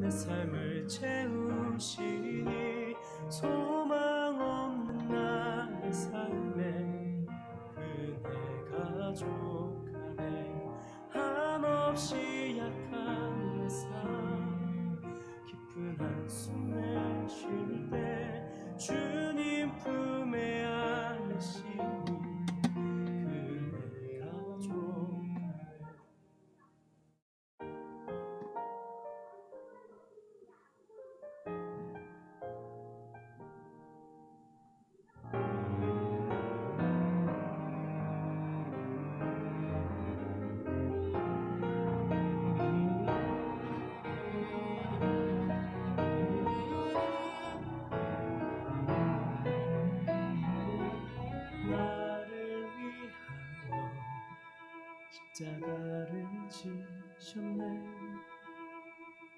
내 삶을 채우시니 소망 없는 나의 삶에 그대 가족하네. 한없이 약한 내 삶 깊은 한숨을 쉴 때 주님 품에 안으시니 그대 가족하네. 나를 위하여 십자가를 지셨네.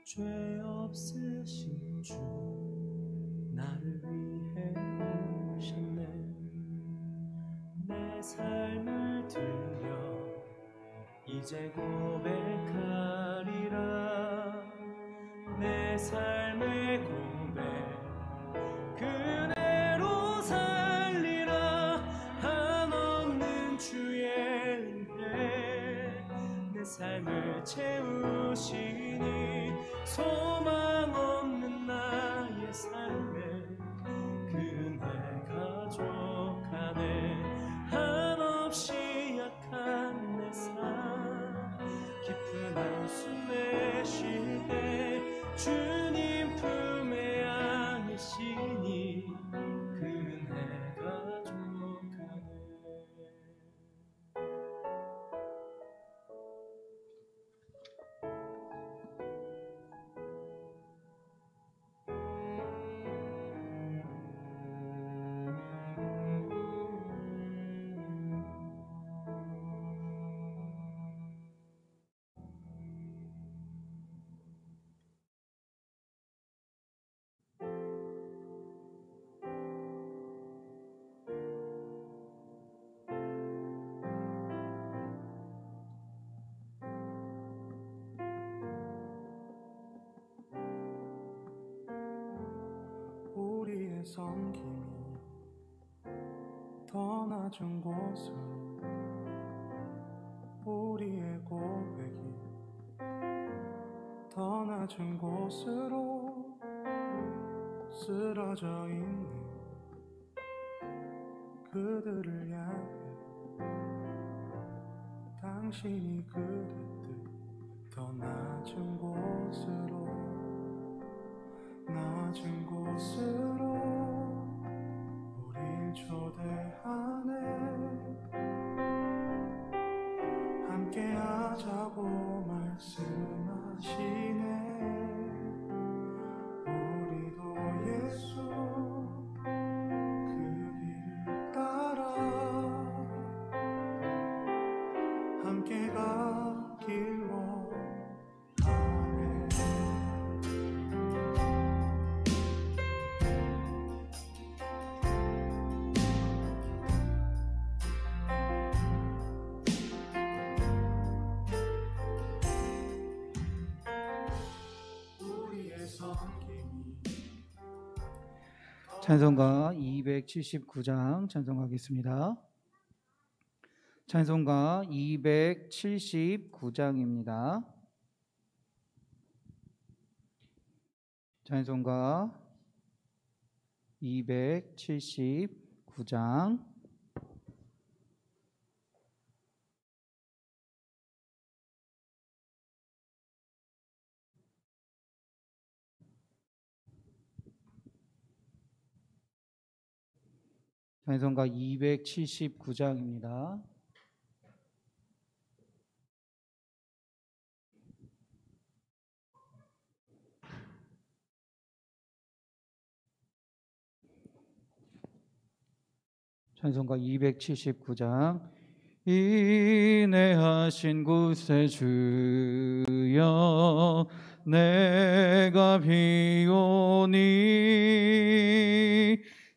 죄 없으신 주 나를 위해 오셨네. 내 삶을 들려 이제 고백하리라. 내 삶의 고백 그대로 살리라. 한없는 주의 은혜 내 삶을 채우시니 소망 없는 나의 삶에 그 은혜 가족하네. 한없이 약한 내 삶 깊은 한숨에 쉴 때 주님 품에 안으시니 그 은혜 가족하네. 우리의 섬김이 더 낮은 곳으로, 우리의 고백이 더 낮은 곳으로 쓰러져 있는 그들을 향해 당신이 그랬듯 더 낮은 곳으로, 낮은 곳으로 우릴 초대하네. 함께하자고 말씀하시네. 우리도 예수 그 길을 따라 함께 가길 원하네. 찬송가 279장 찬송하겠습니다. 찬송가 279장입니다. 찬송가 279장. 찬송가 279장입니다. 찬송가 279장. 인내하신 구세 주여 내가 비오니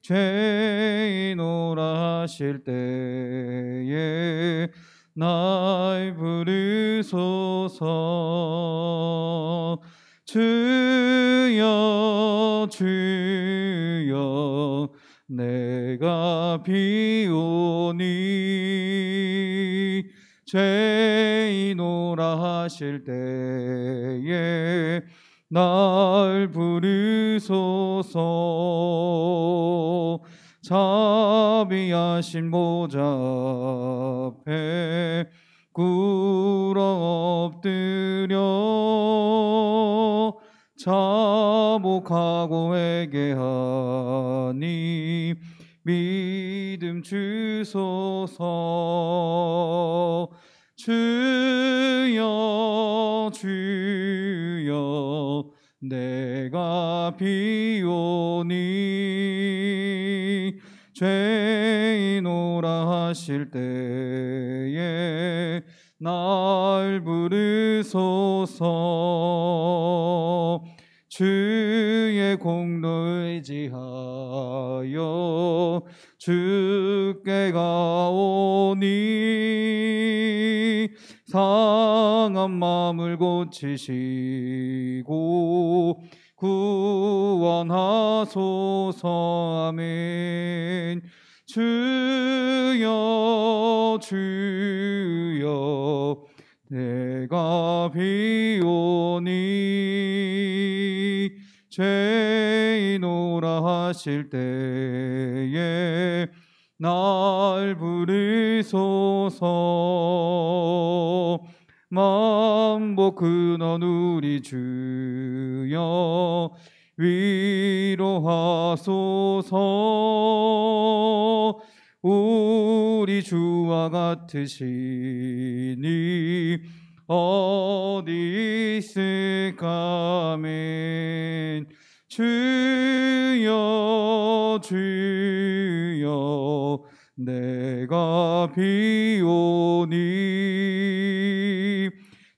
죄인오라 하실 때에 날 부르소서. 주여 주여 내가 비오니 죄인오라 하실 때에 날 부르소서. 자비하신 보좌 앞에 꿇어 엎드려 자복하고 회개하니 믿음 주소서. 주여 주여 내가 비오니 죄인오라 하실 때에 날 부르소서. 주의 공로 의지하여 주께 가오니 상한 마음을 고치시고 구원하소서. 아멘. 주여 주여 내가 비오니 죄인오라 하실 때에 날 부르소서. 만복 근원 우리 주여 위로하소서. 우리 주와 같으시니 어디 있을까. 아멘. 주여 주여 내가 비오니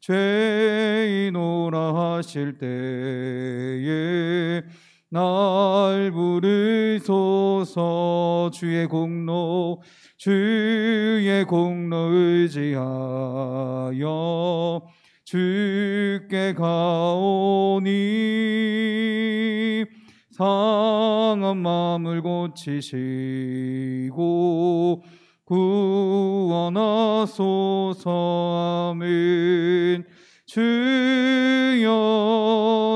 죄인오라 하실 때에 날 부르소서. 주의 공로 의지하여 주께 가오니 상한 마음을 고치시고 구원하소서. 아멘. 주여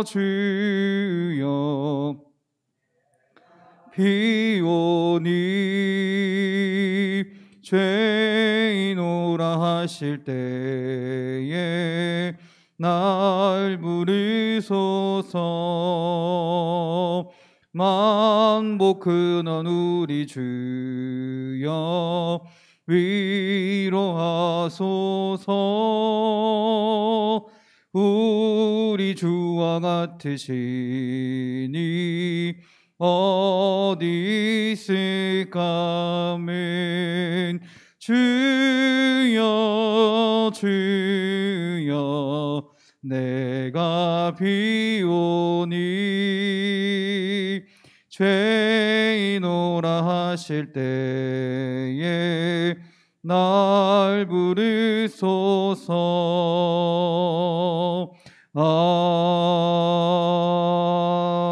주여 비오니 죄인오라 하실 때에 날 부르소서. 만복 근원 우리 주여 위로하소서. 우리 주와 같으시니 어디 있을까. 아멘. 주여 주여 내가 비오니 죄인오라 하실 때에 날 부르소서.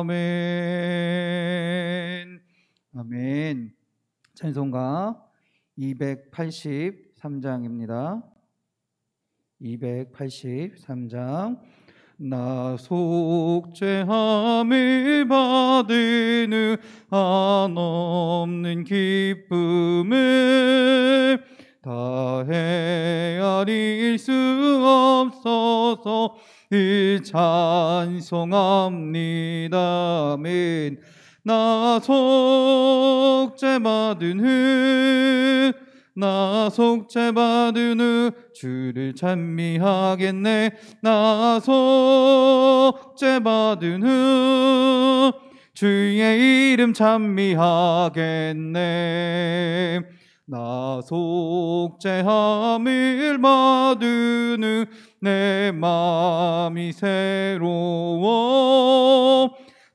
아멘. 아멘. 찬송가 283장입니다. 283장. 나 속죄함을 받으는 한없는 기쁨을 다 헤아릴 수 없어서 이 찬송합니다. 아멘. 나 속죄받은 후 주를 찬미하겠네. 나 속죄받은 후 주의 이름 찬미하겠네. 나 속죄함을 받은 후 내 마음이 새로워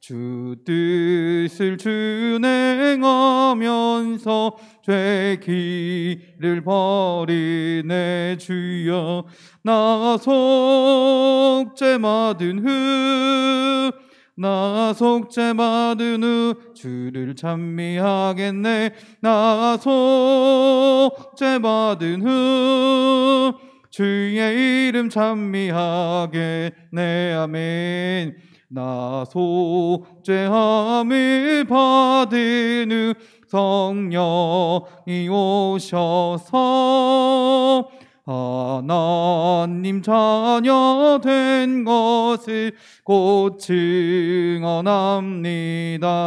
주 뜻을 준행하면서 죄 길을 버리네 주여. 나 속죄 받은 후 나 속죄 받은 후 주를 찬미하겠네. 나 속죄 받은 후 주의 이름 찬미하겠네. 아멘. 나 속죄함을 받은 후 성령이 오셔서 하나님 자녀 된 것을 곧 증언합니다.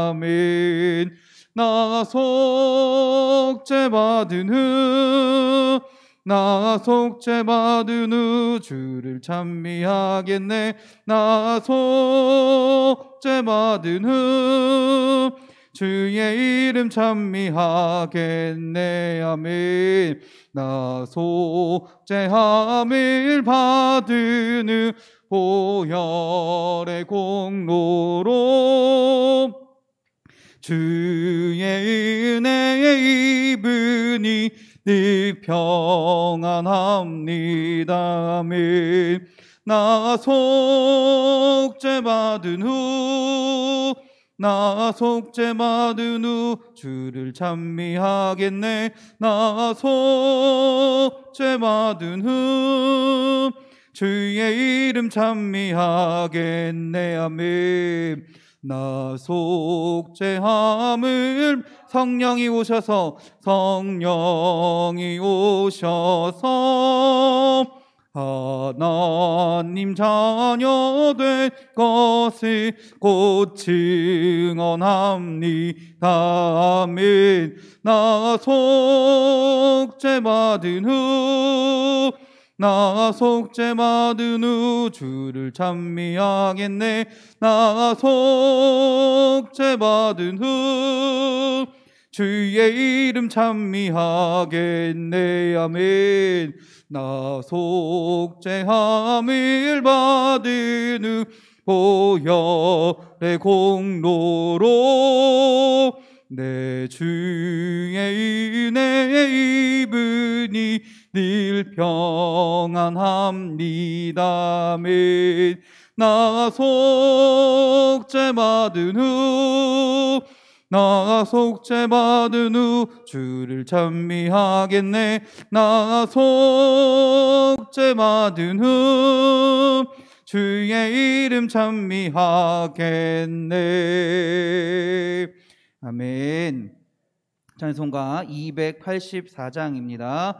아멘. 나 속죄 받은 후 나 속죄 받은 후 주를 찬미하겠네. 나 속죄 받은 후 주의 이름 찬미하겠네. 아멘. 나 속죄함을 받은 후 보혈의 공로로 주의 은혜에 입으니 늘 평안합니다. 아멘. 나 속죄 받은 후 나 속죄 받은 후 주를 찬미하겠네. 나 속죄 받은 후 주의 이름 찬미하겠네. 아멘. 나 속죄함을 성령이 오셔서 하나님 자녀 된 것을 곧 증언합니다. 아멘. 나 속죄 받은 후 나 속죄 받은 후 주를 찬미하겠네. 나 속죄 받은 후 주의 이름 찬미하겠네. 아멘. 나 속죄함을 받은 후 보혈의 공로로 내 주의 은혜에 입으니 늘 평안합니다. 아멘. 나 속죄 받은 후 나 속죄 받은 후 주를 찬미하겠네. 나 속죄 받은 후 주의 이름 찬미하겠네. 아멘. 찬송가 284장입니다.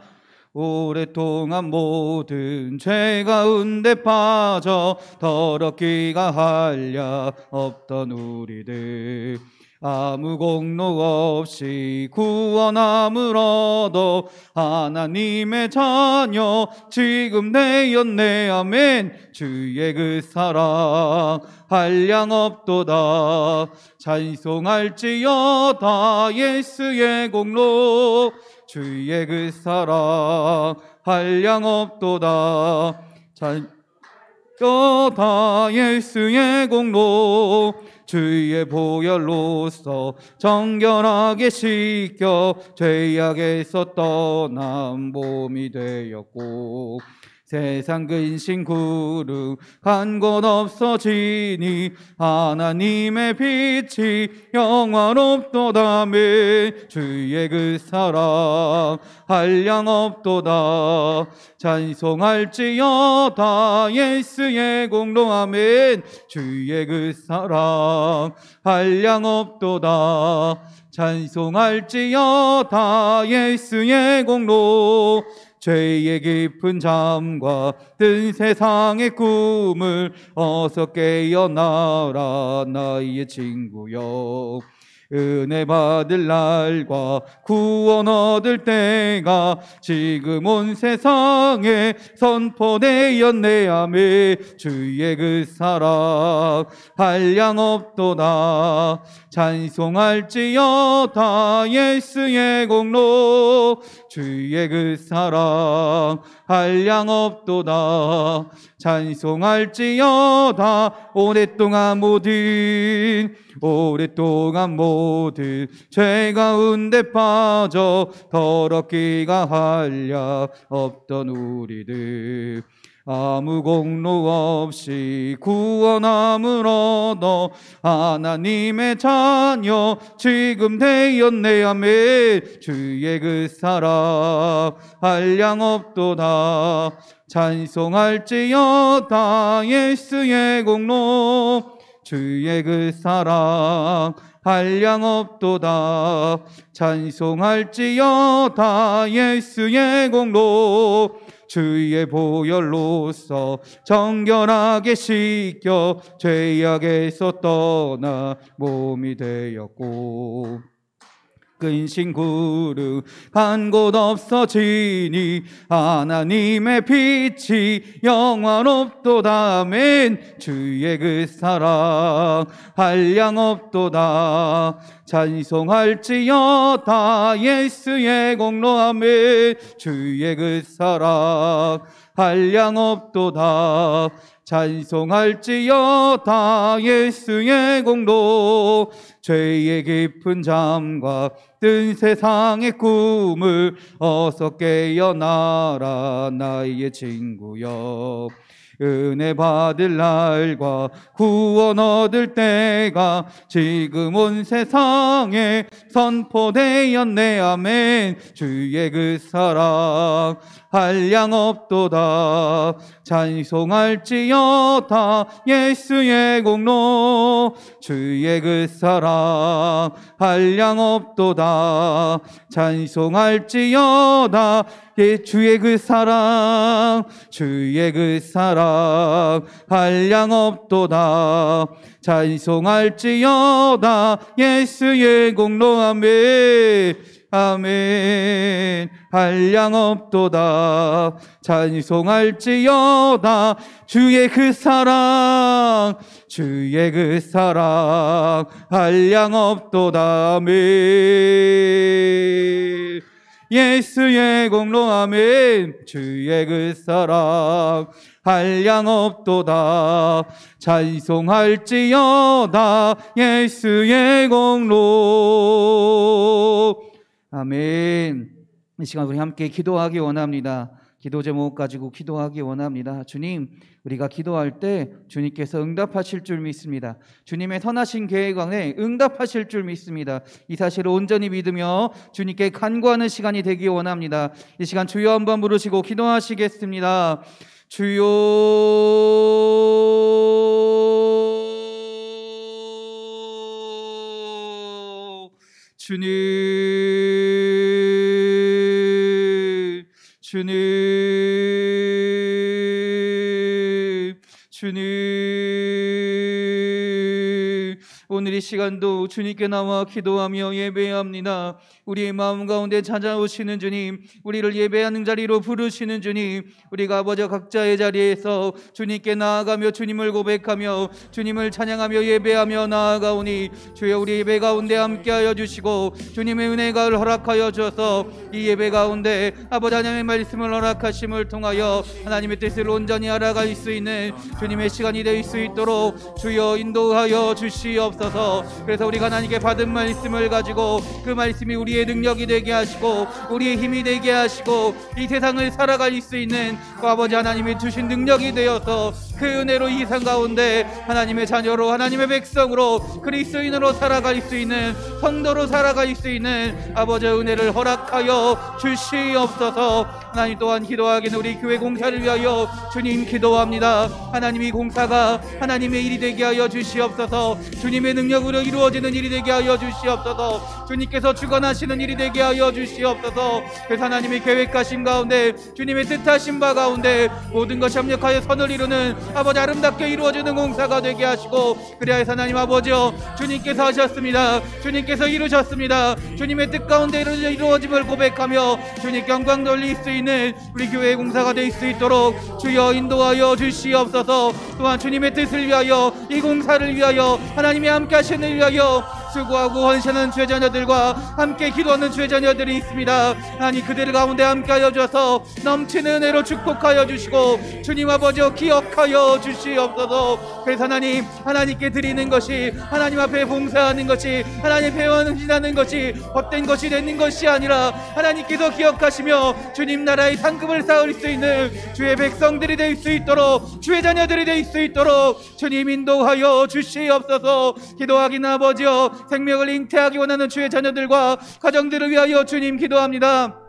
오랫동안 모든 죄 가운데 빠져 더럽기가 한량 없던 우리들 아무 공로 없이 구원함을 얻어 하나님의 자녀 지금 되었네. 아멘. 주의 그 사랑 한량 없도다. 찬송할지어다 예수의 공로 주의 그 사랑 한량 없도다. 찬송할지어다 예수의 공로 주의 보혈로서 정결하게 씻겨 죄악에서 떠난 몸이 되었고 세상 근심 구름 간 곳 없어지니 하나님의 빛이 영화롭도다. 아멘. 주의 그 사랑 한량 없도다. 찬송할지어다 예수의 공로. 아멘. 주의 그 사랑 한량 없도다. 찬송할지어다 예수의 공로. 죄의 깊은 잠과 든 세상의 꿈을 어서 깨어나라 나의 친구여. 은혜 받을 날과 구원 얻을 때가 지금 온 세상에 선포되었네. 아멘. 주의 그 사랑 한량 없도다. 찬송할지어다 예수의 공로. 주의 그 사랑 한량 없도다. 찬송할지어다. 오랫동안 모든 죄 가운데 빠져 더럽기가 한량 없던 우리들, 아무 공로 없이 구원함을 얻어 하나님의 자녀 지금 되었네. 아멘. 주의 그 사랑 한량 없도다. 찬송할지어다. 예수의 공로 주의 그 사랑 한량 없도다. 찬송할지어다. 예수의 공로 주의 보혈로서 정결하게 씻겨 죄악에서 떠나 몸이 되었고, 근심 구름 간 곳 없어지니 하나님의 빛이 영원없도다. 아멘. 주의 그 사랑 한량 없도다. 찬송할지어다. 예수의 공로. 아멘. 주의 그 사랑 한량 없도다. 찬송할지어다. 예수의 공로 죄의 깊은 잠과 뜬 세상의 꿈을 어서 깨어나라 나의 친구여. 은혜 받을 날과 구원 얻을 때가 지금 온 세상에 선포되었네. 아멘. 주의 그 사랑 한량 없도다. 찬송할지어다. 예수의 공로 주의 그 사랑 한량 없도다. 찬송할지어다. 주의 그 사랑 주의 그 사랑 한량 없도다. 찬송할지어다. 예수의 공로. 아멘. 아멘. 한량 없도다. 찬송할지어다. 주의 그 사랑 주의 그 사랑 한량 없도다. 아멘. 예수의 공로. 아멘. 주의 그 사랑 한량 없도다. 찬송할지어다. 예수의 공로. 아멘. 이 시간 우리 함께 기도하기 원합니다. 기도 제목 가지고 기도하기 원합니다. 주님, 우리가 기도할 때 주님께서 응답하실 줄 믿습니다. 주님의 선하신 계획 안에 응답하실 줄 믿습니다. 이 사실을 온전히 믿으며 주님께 간구하는 시간이 되기 원합니다. 이 시간 주여 한번 부르시고 기도하시겠습니다. 주여. 주님, 오늘 이 시간도 주님께 나와 기도하며 예배합니다. 우리의 마음 가운데 찾아오시는 주님, 우리를 예배하는 자리로 부르시는 주님, 우리가 아버지 각자의 자리에서 주님께 나아가며 주님을 고백하며 주님을 찬양하며 예배하며 나아가오니 주여, 우리 예배 가운데 함께하여 주시고 주님의 은혜가 허락하여 주셔서 이 예배 가운데 아버지 하나님의 말씀을 허락하심을 통하여 하나님의 뜻을 온전히 알아갈 수 있는 주님의 시간이 될 수 있도록 주여 인도하여 주시옵소서. 그래서 우리가 하나님께 받은 말씀을 가지고 그 말씀이 우리의 능력이 되게 하시고 우리의 힘이 되게 하시고 이 세상을 살아갈 수 있는 그 아버지 하나님이 주신 능력이 되어서 그 은혜로 이 세상 가운데 하나님의 자녀로 하나님의 백성으로 그리스도인으로 살아갈 수 있는 성도로 살아갈 수 있는 아버지의 은혜를 허락하여 주시옵소서. 하나님 또한 기도하기는 우리 교회 공사를 위하여 주님 기도합니다. 하나님 이 공사가 하나님의 일이 되게 하여 주시옵소서. 주님의 능력으로 이루어지는 일이 되게 하여 주시옵소서. 주님께서 주관하시는 일이 되게 하여 주시옵소서. 그래서 하나님의 계획하심 가운데 주님의 뜻하신 바 가운데 모든 것이 합력하여 선을 이루는 아버지 아름답게 이루어지는 공사가 되게 하시고 그리하여서 하나님 아버지여 주님께서 하셨습니다. 주님께서 이루셨습니다. 주님의 뜻 가운데 이루어짐을 고백하며 주님께 영광 돌릴 수 있는 우리 교회의 공사가 될 수 있도록 주여 인도하여 주시옵소서. 또한 주님의 뜻을 위하여 이 공사를 위하여 하나님이 함께 하시는 일 위하여 수고하고 헌신하는 주의 자녀들과 함께 기도하는 주의 자녀들이 있습니다. 하나님 그들 가운데 함께하여 주셔서 넘치는 은혜로 축복하여 주시고 주님 아버지여 기억하여 주시옵소서. 그래서 하나님께 드리는 것이, 하나님 앞에 봉사하는 것이, 하나님 앞에 헌신하는 것이 헛된 것이 되는 것이 아니라 하나님께서 기억하시며 주님 나라의 상급을 쌓을 수 있는 주의 백성들이 될 수 있도록, 주의 자녀들이 될 수 있도록 주님 인도하여 주시옵소서. 기도하기는 아버지여 생명을 잉태하기 원하는 주의 자녀들과 가정들을 위하여 주님 기도합니다.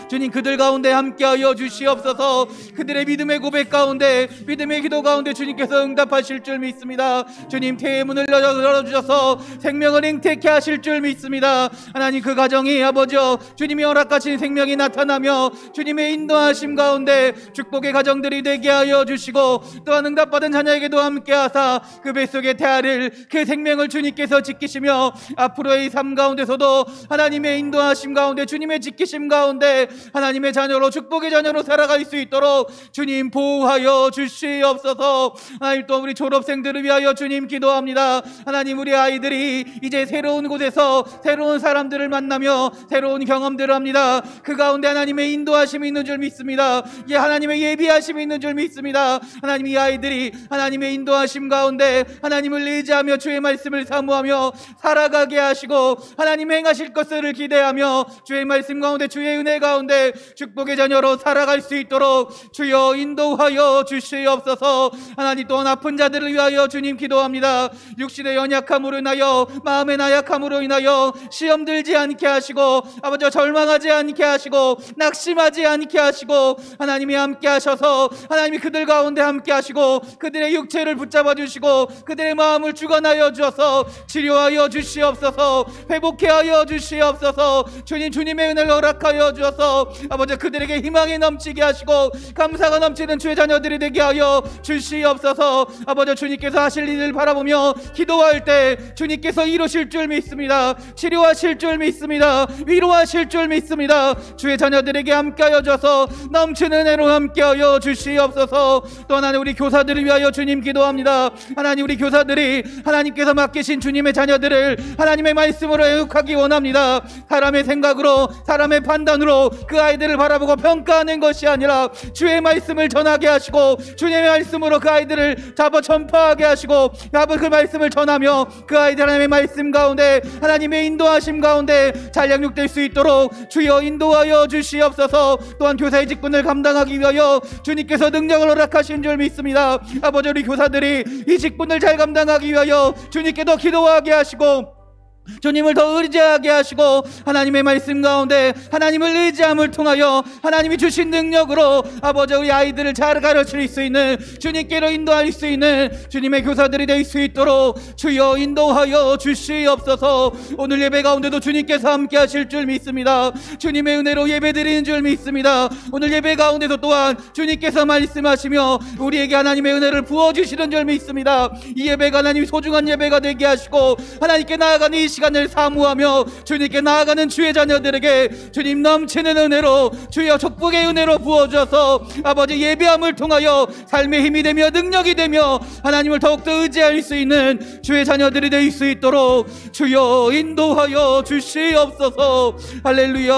주님 그들 가운데 함께하여 주시옵소서. 그들의 믿음의 고백 가운데, 믿음의 기도 가운데 주님께서 응답하실 줄 믿습니다. 주님 태의 문을 열어주셔서 생명을 잉태케 하실 줄 믿습니다. 하나님 그 가정이 아버지여 주님이 허락하신 생명이 나타나며 주님의 인도하심 가운데 축복의 가정들이 되게 하여 주시고, 또한 응답받은 자녀에게도 함께하사 그 뱃속의 태아를, 그 생명을 주님께서 지키시며 앞으로의 삶 가운데서도 하나님의 인도하심 가운데, 주님의 지키심 가운데 하나님의 자녀로, 축복의 자녀로 살아갈 수 있도록 주님 보호하여 주시옵소서. 하나님 또 우리 졸업생들을 위하여 주님 기도합니다. 하나님 우리 아이들이 이제 새로운 곳에서 새로운 사람들을 만나며 새로운 경험들을 합니다. 그 가운데 하나님의 인도하심이 있는 줄 믿습니다. 하나님의 예비하심이 있는 줄 믿습니다. 하나님 이 아이들이 하나님의 인도하심 가운데 하나님을 의지하며 주의 말씀을 사모하며 살아가게 하시고, 하나님 행하실 것을 기대하며 주의 말씀 가운데, 주의 은혜 가운데 축복의 자녀로 살아갈 수 있도록 주여 인도하여 주시옵소서. 하나님 또한 아픈 자들을 위하여 주님 기도합니다. 육신의 연약함으로 인하여, 마음의 나약함으로 인하여 시험 들지 않게 하시고, 아버지 절망하지 않게 하시고, 낙심하지 않게 하시고, 하나님이 함께 하셔서 하나님이 그들 가운데 함께 하시고 그들의 육체를 붙잡아 주시고 그들의 마음을 주관하여 주셔서 치료하여 주시옵소서. 회복해 하여 주시옵소서. 주님의 은혜를 허락하여 주셔서 아버지 그들에게 희망이 넘치게 하시고 감사가 넘치는 주의 자녀들이 되게 하여 주시옵소서. 아버지 주님께서 하실 일을 바라보며 기도할 때 주님께서 이루실 줄 믿습니다. 치료하실 줄 믿습니다. 위로하실 줄 믿습니다. 주의 자녀들에게 함께하여 주셔서 넘치는 은혜로 함께하여 주시옵소서. 또 하나님 우리 교사들을 위하여 주님 기도합니다. 하나님 우리 교사들이 하나님께서 맡기신 주님의 자녀들을 하나님의 말씀으로 애육하기 원합니다. 사람의 생각으로, 사람의 판단으로 그 아이들을 바라보고 평가하는 것이 아니라 주의 말씀을 전하게 하시고 주님의 말씀으로 그 아이들을 잡아 전파하게 하시고 그 말씀을 전하며 그 아이들 하나님의 말씀 가운데, 하나님의 인도하심 가운데 잘 양육될 수 있도록 주여 인도하여 주시옵소서. 또한 교사의 직분을 감당하기 위하여 주님께서 능력을 허락하신 줄 믿습니다. 아버지 우리 교사들이 이 직분을 잘 감당하기 위하여 주님께 더 기도하게 하시고 주님을 더 의지하게 하시고 하나님의 말씀 가운데 하나님을 의지함을 통하여 하나님이 주신 능력으로 아버지 우리 아이들을 잘 가르칠 수 있는, 주님께로 인도할 수 있는 주님의 교사들이 될 수 있도록 주여 인도하여 주시옵소서. 오늘 예배 가운데도 주님께서 함께 하실 줄 믿습니다. 주님의 은혜로 예배 드리는 줄 믿습니다. 오늘 예배 가운데도 또한 주님께서 말씀하시며 우리에게 하나님의 은혜를 부어주시는 줄 믿습니다. 이 예배가 하나님 소중한 예배가 되게 하시고 하나님께 나아가는 이 시간을 사모하며 주님께 나아가는 주의 자녀들에게 주님 넘치는 은혜로, 주여 축복의 은혜로 부어주셔서 아버지 예배함을 통하여 삶의 힘이 되며 능력이 되며 하나님을 더욱더 의지할 수 있는 주의 자녀들이 될 수 있도록 주여 인도하여 주시옵소서. 할렐루야,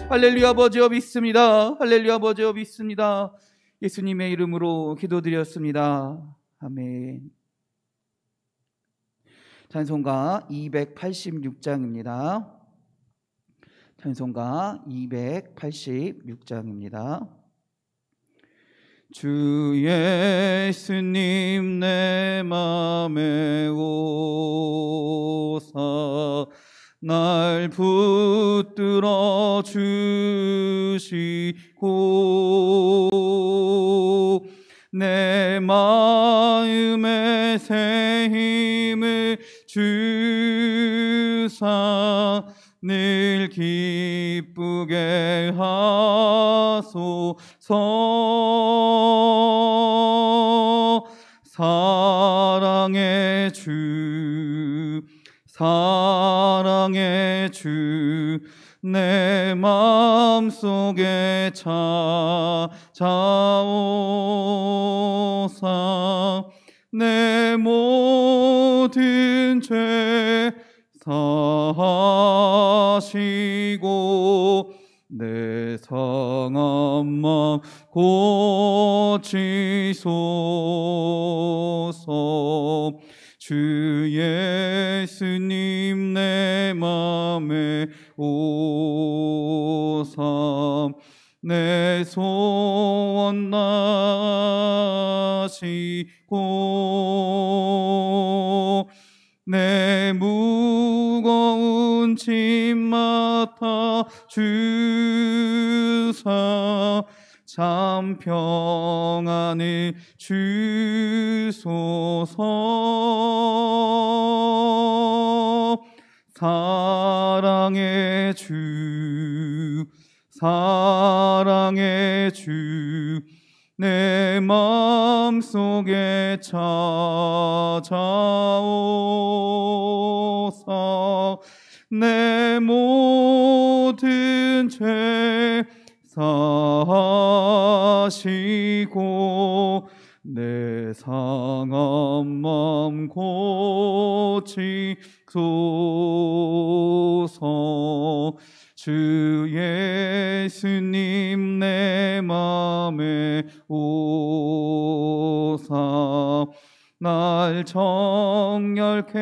할렐루야. 아버지여 믿습니다. 할렐루야. 아버지여 믿습니다. 예수님의 이름으로 기도드렸습니다. 아멘. 찬송가 286장입니다. 찬송가 286장입니다. 주 예수님 내 맘에 오사 날 붙들어 주시고 내 마음에 새 힘을 주사 늘 기쁘게 하소서. 사랑의 주, 사랑의 주 내 마음속에 찾아오사 내 모든 죄 사하시고 내 상한 맘 고치소서. 주 예수님 내 맘에 오사 내 소원 나시고 내 무거운 짐 맡아 주사 참 평안을 주소서. 사랑의 주 사랑의 주 내 마음속에 찾아오사 내 모든 죄 사하시고 내 상한 맘 고치소서. 주 예수님 내 맘에 오사 날 정결케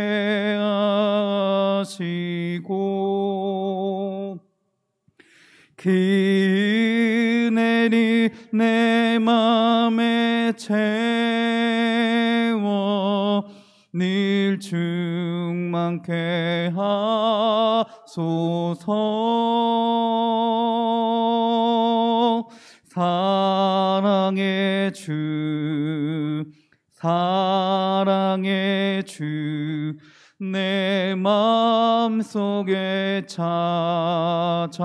하시고 그 은혜를 내 맘에 채워 늘 충만케 하소서. 사랑의 주 사랑의 주 내 마음속에 찾아오사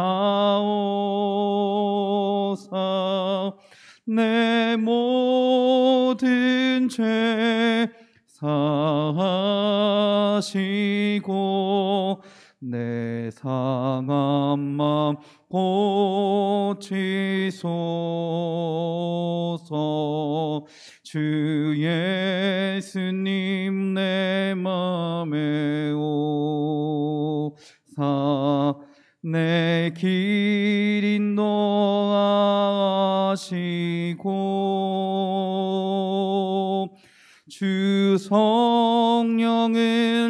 내 모든 죄 사하시고 내 상한 맘 고치소서. 주 예수님 내 맘에 오사 내 길 인도하시고 주 성령을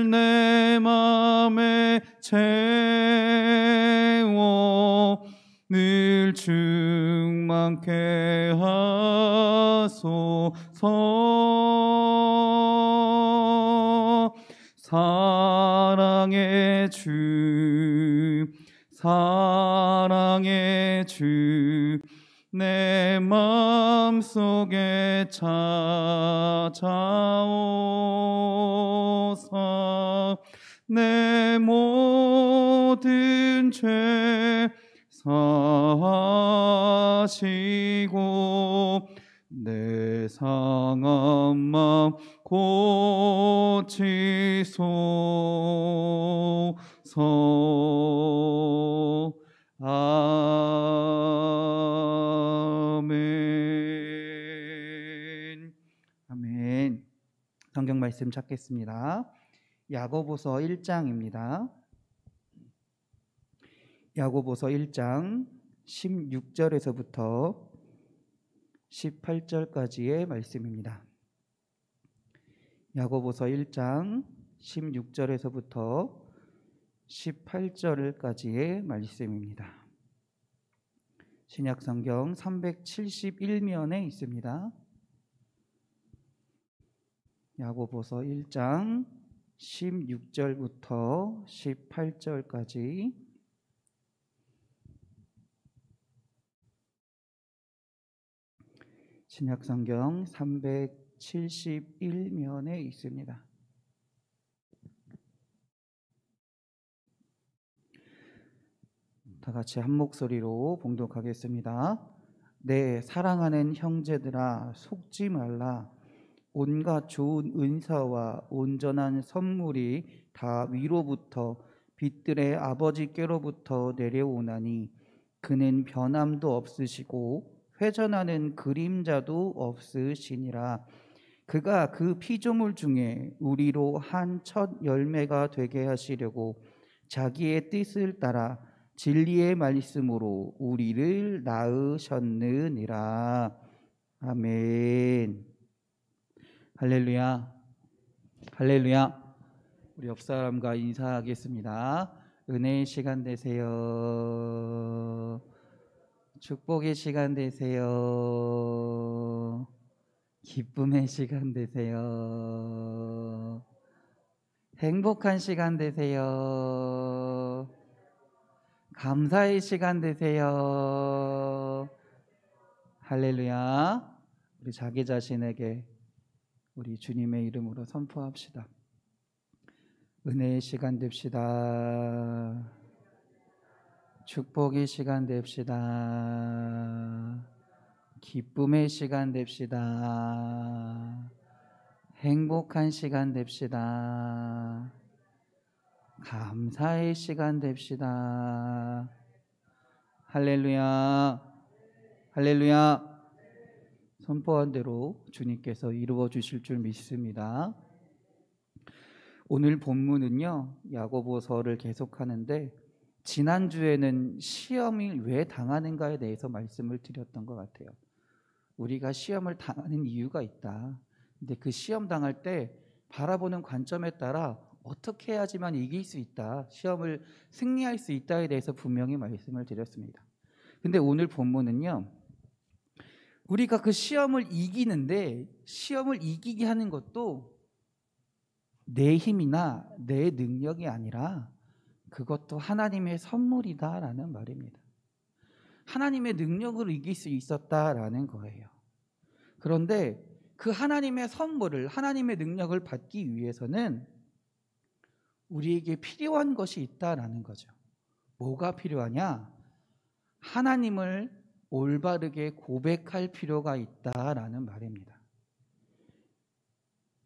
내 맘에 채워 늘 충만케 하소서. 사랑의 주 사랑의 주 내 마음속에 찾아오사 내 모든 죄 사하시고 내 상한 맘 고치소서. 아멘. 아멘. 성경 말씀 찾겠습니다. 야고보서 1장입니다. 야고보서 1장 16절에서부터 18절까지의 말씀입니다. 야고보서 1장 16절에서부터 18절까지의 말씀입니다. 신약성경 371면에 있습니다. 야고보서 1장 16절부터 18절까지 신약성경 371면에 있습니다. 다 같이 한 목소리로 봉독하겠습니다. 내 사랑하는 형제들아, 속지 말라. 온갖 좋은 은사와 온전한 선물이 다 위로부터 빛들의 아버지께로부터 내려오나니 그는 변함도 없으시고 회전하는 그림자도 없으시니라. 그가 그 피조물 중에 우리로 한 첫 열매가 되게 하시려고 자기의 뜻을 따라 진리의 말씀으로 우리를 낳으셨느니라. 아멘. 할렐루야. 할렐루야. 우리 옆 사람과 인사하겠습니다. 은혜의 시간 되세요. 축복의 시간 되세요. 기쁨의 시간 되세요. 행복한 시간 되세요. 감사의 시간 되세요. 할렐루야. 우리 자기 자신에게 우리 주님의 이름으로 선포합시다. 은혜의 시간 됩시다. 축복의 시간 됩시다. 기쁨의 시간 됩시다. 행복한 시간 됩시다. 감사의 시간 됩시다. 할렐루야. 할렐루야. 선포한 대로 주님께서 이루어 주실 줄 믿습니다. 오늘 본문은요, 야고보서를 계속하는데 지난주에는 시험을 왜 당하는가에 대해서 말씀을 드렸던 것 같아요. 우리가 시험을 당하는 이유가 있다. 근데 그 시험 당할 때 바라보는 관점에 따라 어떻게 해야지만 이길 수 있다, 시험을 승리할 수 있다에 대해서 분명히 말씀을 드렸습니다. 근데 오늘 본문은요, 우리가 그 시험을 이기는데 시험을 이기게 하는 것도 내 힘이나 내 능력이 아니라 그것도 하나님의 선물이다라는 말입니다. 하나님의 능력으로 이길 수 있었다라는 거예요. 그런데 그 하나님의 선물을, 하나님의 능력을 받기 위해서는 우리에게 필요한 것이 있다라는 거죠. 뭐가 필요하냐? 하나님을 올바르게 고백할 필요가 있다라는 말입니다.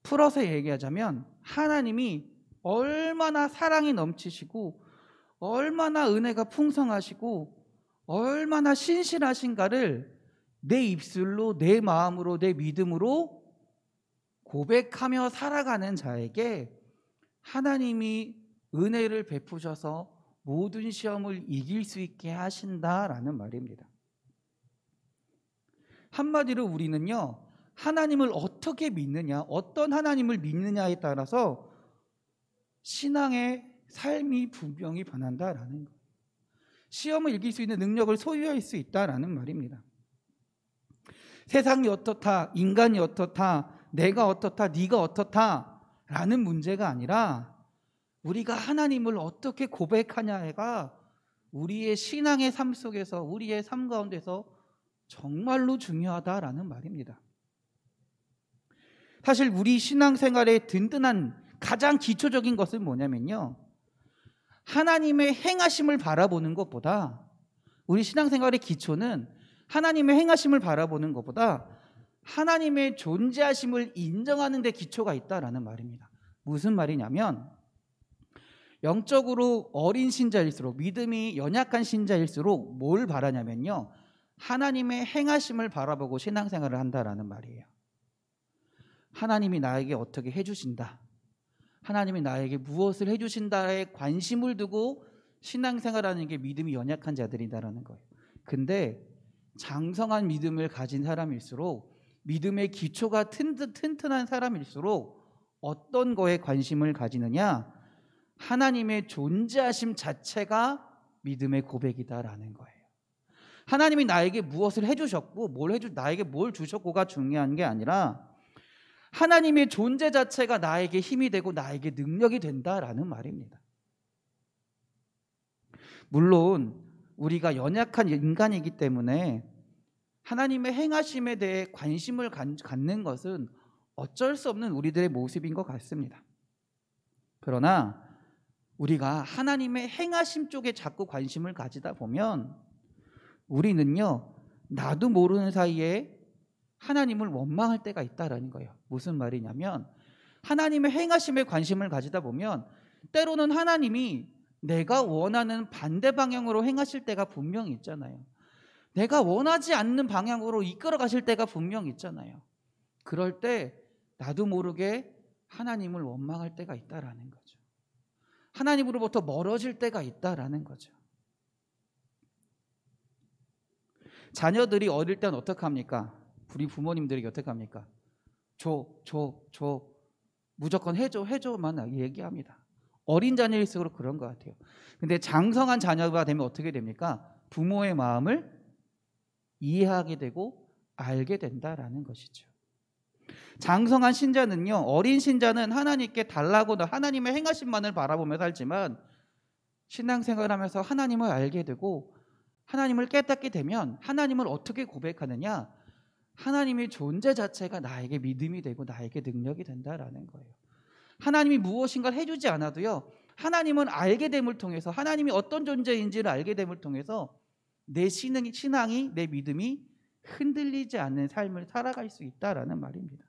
풀어서 얘기하자면 하나님이 얼마나 사랑이 넘치시고 얼마나 은혜가 풍성하시고 얼마나 신실하신가를 내 입술로, 내 마음으로, 내 믿음으로 고백하며 살아가는 자에게 하나님이 은혜를 베푸셔서 모든 시험을 이길 수 있게 하신다라는 말입니다. 한마디로 우리는요, 하나님을 어떻게 믿느냐, 어떤 하나님을 믿느냐에 따라서 신앙의 삶이 분명히 변한다라는 거예요. 시험을 이길 수 있는 능력을 소유할 수 있다라는 말입니다. 세상이 어떻다, 인간이 어떻다, 내가 어떻다, 네가 어떻다 라는 문제가 아니라 우리가 하나님을 어떻게 고백하냐가 우리의 신앙의 삶 속에서, 우리의 삶 가운데서 정말로 중요하다라는 말입니다. 사실 우리 신앙생활의 든든한 가장 기초적인 것은 뭐냐면요, 하나님의 행하심을 바라보는 것보다, 우리 신앙생활의 기초는 하나님의 행하심을 바라보는 것보다 하나님의 존재하심을 인정하는 데 기초가 있다라는 말입니다. 무슨 말이냐면, 영적으로 어린 신자일수록, 믿음이 연약한 신자일수록 뭘 바라냐면요, 하나님의 행하심을 바라보고 신앙생활을 한다라는 말이에요. 하나님이 나에게 어떻게 해주신다, 하나님이 나에게 무엇을 해주신다에 관심을 두고 신앙생활하는 게 믿음이 연약한 자들이다라는 거예요. 근데 장성한 믿음을 가진 사람일수록, 믿음의 기초가 튼튼한 사람일수록 어떤 거에 관심을 가지느냐? 하나님의 존재하심 자체가 믿음의 고백이다라는 거예요. 하나님이 나에게 무엇을 해주셨고 나에게 뭘 주셨고가 중요한 게 아니라 하나님의 존재 자체가 나에게 힘이 되고 나에게 능력이 된다라는 말입니다. 물론 우리가 연약한 인간이기 때문에 하나님의 행하심에 대해 관심을 갖는 것은 어쩔 수 없는 우리들의 모습인 것 같습니다. 그러나 우리가 하나님의 행하심 쪽에 자꾸 관심을 가지다 보면 우리는요, 나도 모르는 사이에 하나님을 원망할 때가 있다라는 거예요. 무슨 말이냐면, 하나님의 행하심에 관심을 가지다 보면 때로는 하나님이 내가 원하는 반대 방향으로 행하실 때가 분명히 있잖아요. 내가 원하지 않는 방향으로 이끌어 가실 때가 분명히 있잖아요. 그럴 때 나도 모르게 하나님을 원망할 때가 있다라는 거죠. 하나님으로부터 멀어질 때가 있다라는 거죠. 자녀들이 어릴 땐 어떻게 합니까? 우리 부모님들이 어떻게 합니까? 줘, 무조건 해줘만 얘기합니다. 어린 자녀일수록 그런 것 같아요. 근데 장성한 자녀가 되면 어떻게 됩니까? 부모의 마음을 이해하게 되고 알게 된다라는 것이죠. 장성한 신자는요, 어린 신자는 하나님께 달라고나 하나님의 행하심만을 바라보며 살지만 신앙생활하면서 하나님을 알게 되고 하나님을 깨닫게 되면 하나님을 어떻게 고백하느냐? 하나님의 존재 자체가 나에게 믿음이 되고 나에게 능력이 된다라는 거예요. 하나님이 무엇인가를 해주지 않아도요, 하나님은 알게 됨을 통해서 하나님이 어떤 존재인지를 알게 됨을 통해서 내 신앙이 내 믿음이 흔들리지 않는 삶을 살아갈 수 있다라는 말입니다.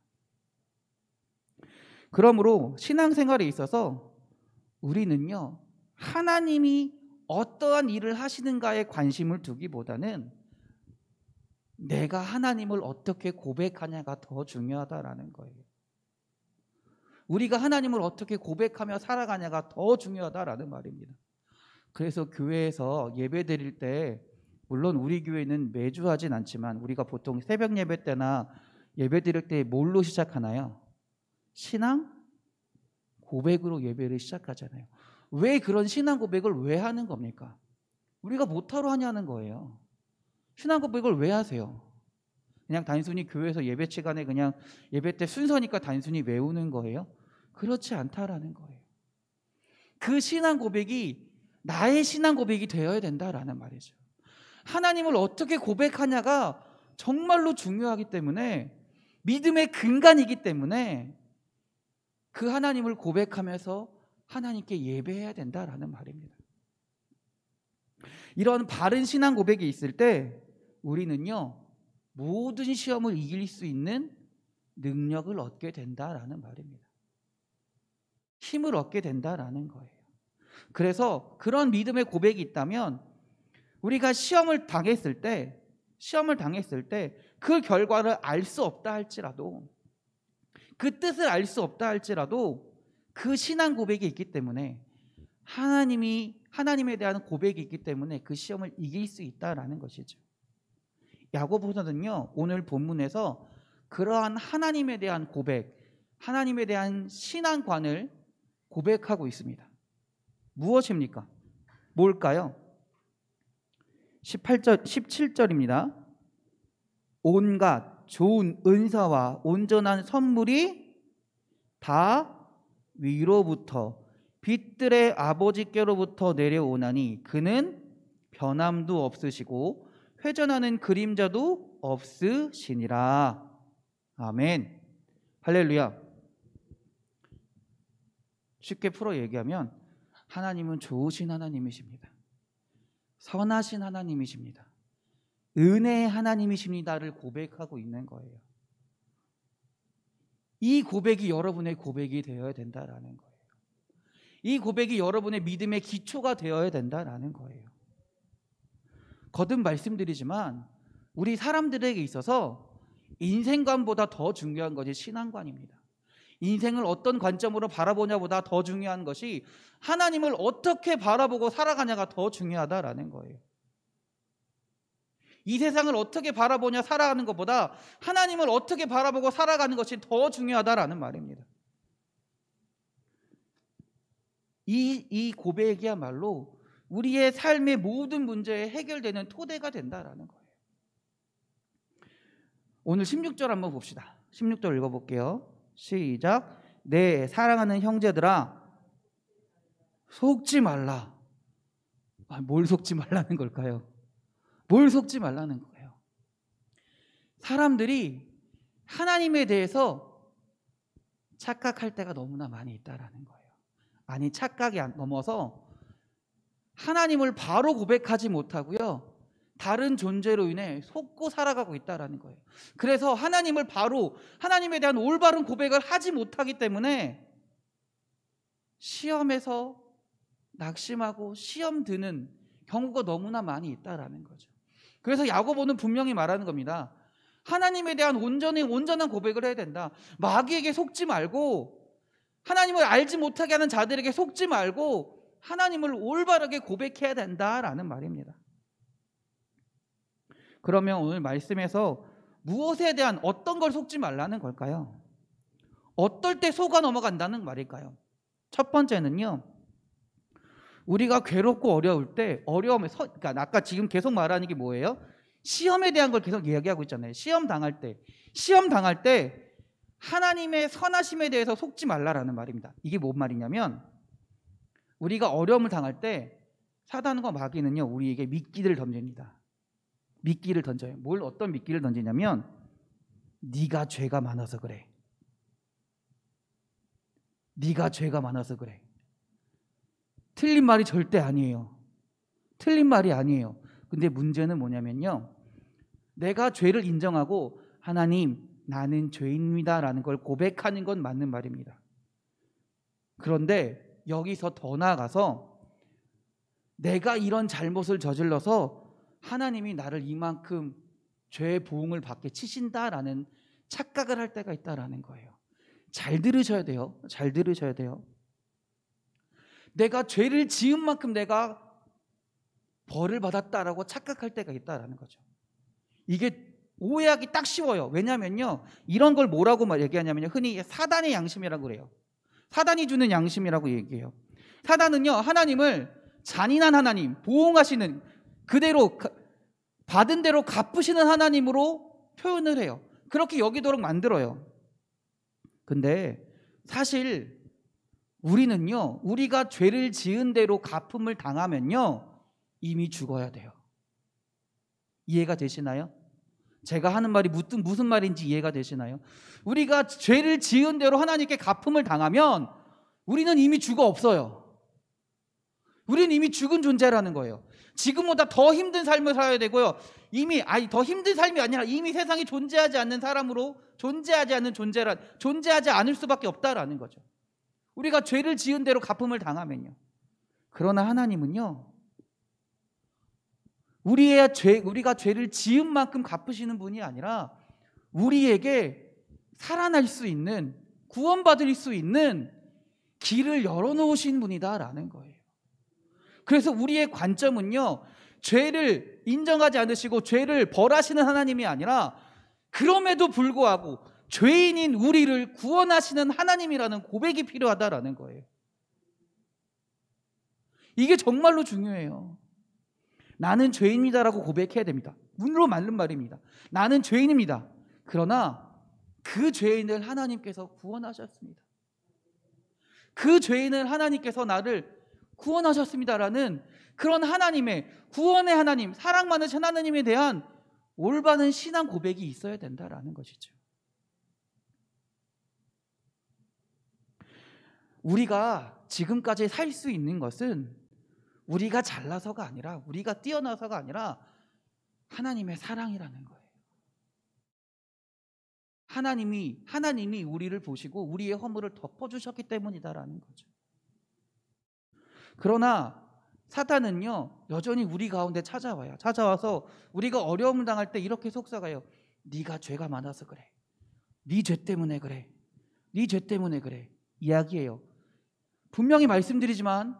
그러므로 신앙생활에 있어서 우리는요, 하나님이 어떠한 일을 하시는가에 관심을 두기보다는 내가 하나님을 어떻게 고백하냐가 더 중요하다라는 거예요. 우리가 하나님을 어떻게 고백하며 살아가냐가 더 중요하다라는 말입니다. 그래서 교회에서 예배 드릴 때, 물론 우리 교회는 매주 하진 않지만 우리가 보통 새벽 예배 때나 예배 드릴 때 뭘로 시작하나요? 신앙 고백으로 예배를 시작하잖아요. 왜 그런 신앙 고백을 왜 하는 겁니까? 우리가 못하러 하냐는 거예요. 신앙 고백을 왜 하세요? 그냥 단순히 교회에서 예배 시간에 그냥 예배 때 순서니까 단순히 외우는 거예요? 그렇지 않다라는 거예요. 그 신앙 고백이 나의 신앙 고백이 되어야 된다라는 말이죠. 하나님을 어떻게 고백하냐가 정말로 중요하기 때문에, 믿음의 근간이기 때문에 그 하나님을 고백하면서 하나님께 예배해야 된다라는 말입니다. 이런 바른 신앙 고백이 있을 때 우리는요, 모든 시험을 이길 수 있는 능력을 얻게 된다라는 말입니다. 힘을 얻게 된다라는 거예요. 그래서 그런 믿음의 고백이 있다면 우리가 시험을 당했을 때 그 결과를 알 수 없다 할지라도, 그 뜻을 알 수 없다 할지라도 그 신앙 고백이 있기 때문에, 하나님에 대한 고백이 있기 때문에 그 시험을 이길 수 있다라는 것이죠. 야고보서는요, 오늘 본문에서 그러한 하나님에 대한 고백, 하나님에 대한 신앙관을 고백하고 있습니다. 무엇입니까? 뭘까요? 17절입니다. 온갖 좋은 은사와 온전한 선물이 다 위로부터 빛들의 아버지께로부터 내려오나니 그는 변함도 없으시고 회전하는 그림자도 없으시니라. 아멘. 할렐루야. 쉽게 풀어 얘기하면 하나님은 좋으신 하나님이십니다. 선하신 하나님이십니다. 은혜의 하나님이십니다를 고백하고 있는 거예요. 이 고백이 여러분의 고백이 되어야 된다라는 거예요. 이 고백이 여러분의 믿음의 기초가 되어야 된다라는 거예요. 거듭 말씀드리지만 우리 사람들에게 있어서 인생관보다 더 중요한 것이 신앙관입니다. 인생을 어떤 관점으로 바라보냐보다 더 중요한 것이 하나님을 어떻게 바라보고 살아가냐가 더 중요하다라는 거예요. 이 세상을 어떻게 바라보냐 살아가는 것보다 하나님을 어떻게 바라보고 살아가는 것이 더 중요하다라는 말입니다. 이 고백이야말로 우리의 삶의 모든 문제에 해결되는 토대가 된다라는 거예요. 오늘 16절 한번 봅시다. 16절 읽어볼게요. 시작. 내 사랑하는 형제들아, 속지 말라. 뭘 속지 말라는 걸까요? 뭘 속지 말라는 거예요? 사람들이 하나님에 대해서 착각할 때가 너무나 많이 있다라는 거예요. 아니, 착각이 넘어서 하나님을 바로 고백하지 못하고요, 다른 존재로 인해 속고 살아가고 있다라는 거예요. 그래서 하나님을 바로, 하나님에 대한 올바른 고백을 하지 못하기 때문에 시험에서 낙심하고 시험 드는 경우가 너무나 많이 있다라는 거죠. 그래서 야고보는 분명히 말하는 겁니다. 하나님에 대한 온전한 고백을 해야 된다. 마귀에게 속지 말고, 하나님을 알지 못하게 하는 자들에게 속지 말고 하나님을 올바르게 고백해야 된다라는 말입니다. 그러면 오늘 말씀에서 무엇에 대한 어떤 걸 속지 말라는 걸까요? 어떨 때 속아 넘어간다는 말일까요? 첫 번째는요, 우리가 괴롭고 어려울 때, 그러니까 아까 지금 계속 말하는 게 뭐예요? 시험에 대한 걸 계속 이야기하고 있잖아요. 시험 당할 때 하나님의 선하심에 대해서 속지 말라라는 말입니다. 이게 뭔 말이냐면, 우리가 어려움을 당할 때 사단과 마귀는요, 우리에게 미끼를 던집니다. 미끼를 던져요. 어떤 미끼를 던지냐면, 네가 죄가 많아서 그래. 네가 죄가 많아서 그래. 틀린 말이 절대 아니에요. 틀린 말이 아니에요. 근데 문제는 뭐냐면요, 내가 죄를 인정하고 하나님, 나는 죄인입니다 라는 걸 고백하는 건 맞는 말입니다. 그런데 여기서 더 나아가서 내가 이런 잘못을 저질러서 하나님이 나를 이만큼 죄의 보응을 받게 치신다라는 착각을 할 때가 있다라는 거예요. 잘 들으셔야 돼요. 잘 들으셔야 돼요. 내가 죄를 지은 만큼 내가 벌을 받았다라고 착각할 때가 있다라는 거죠. 이게 오해하기 딱 쉬워요. 왜냐면요, 이런 걸 뭐라고 얘기하냐면요, 흔히 사단의 양심이라고 그래요. 사단이 주는 양심이라고 얘기해요. 사단은요, 하나님을 잔인한 하나님, 보응하시는, 그대로 받은 대로 갚으시는 하나님으로 표현을 해요. 그렇게 여기도록 만들어요. 근데 사실 우리는요, 우리가 죄를 지은 대로 갚음을 당하면요, 이미 죽어야 돼요. 이해가 되시나요? 제가 하는 말이 무슨 말인지 이해가 되시나요? 우리가 죄를 지은 대로 하나님께 갚음을 당하면 우리는 이미 죽어 없어요. 우리는 이미 죽은 존재라는 거예요. 지금보다 더 힘든 삶을 살아야 되고요. 더 힘든 삶이 아니라 이미 세상에 존재하지 않는 사람으로, 존재하지 않을 수밖에 없다라는 거죠. 우리가 죄를 지은 대로 갚음을 당하면요. 그러나 하나님은요, 우리가 죄를 지은 만큼 갚으시는 분이 아니라 우리에게 살아날 수 있는, 구원받을 수 있는 길을 열어놓으신 분이다라는 거예요. 그래서 우리의 관점은요, 죄를 인정하지 않으시고 죄를 벌하시는 하나님이 아니라 그럼에도 불구하고 죄인인 우리를 구원하시는 하나님이라는 고백이 필요하다라는 거예요. 이게 정말로 중요해요. 나는 죄인이다라고 고백해야 됩니다. 물로 맞는 말입니다. 나는 죄인입니다. 그러나 그 죄인을 하나님께서 구원하셨습니다. 그 죄인을 하나님께서 나를 구원하셨습니다라는 그런 하나님의, 구원의 하나님, 사랑 많으신 하나님에 대한 올바른 신앙 고백이 있어야 된다라는 것이죠. 우리가 지금까지 살 수 있는 것은 우리가 잘나서가 아니라, 우리가 뛰어나서가 아니라 하나님의 사랑이라는 거예요. 하나님이 우리를 보시고 우리의 허물을 덮어주셨기 때문이다라는 거죠. 그러나 사탄은요, 여전히 우리 가운데 찾아와서 우리가 어려움을 당할 때 이렇게 속삭여요. 네가 죄가 많아서 그래. 네 죄 때문에 그래. 네 죄 때문에 그래. 이야기해요. 분명히 말씀드리지만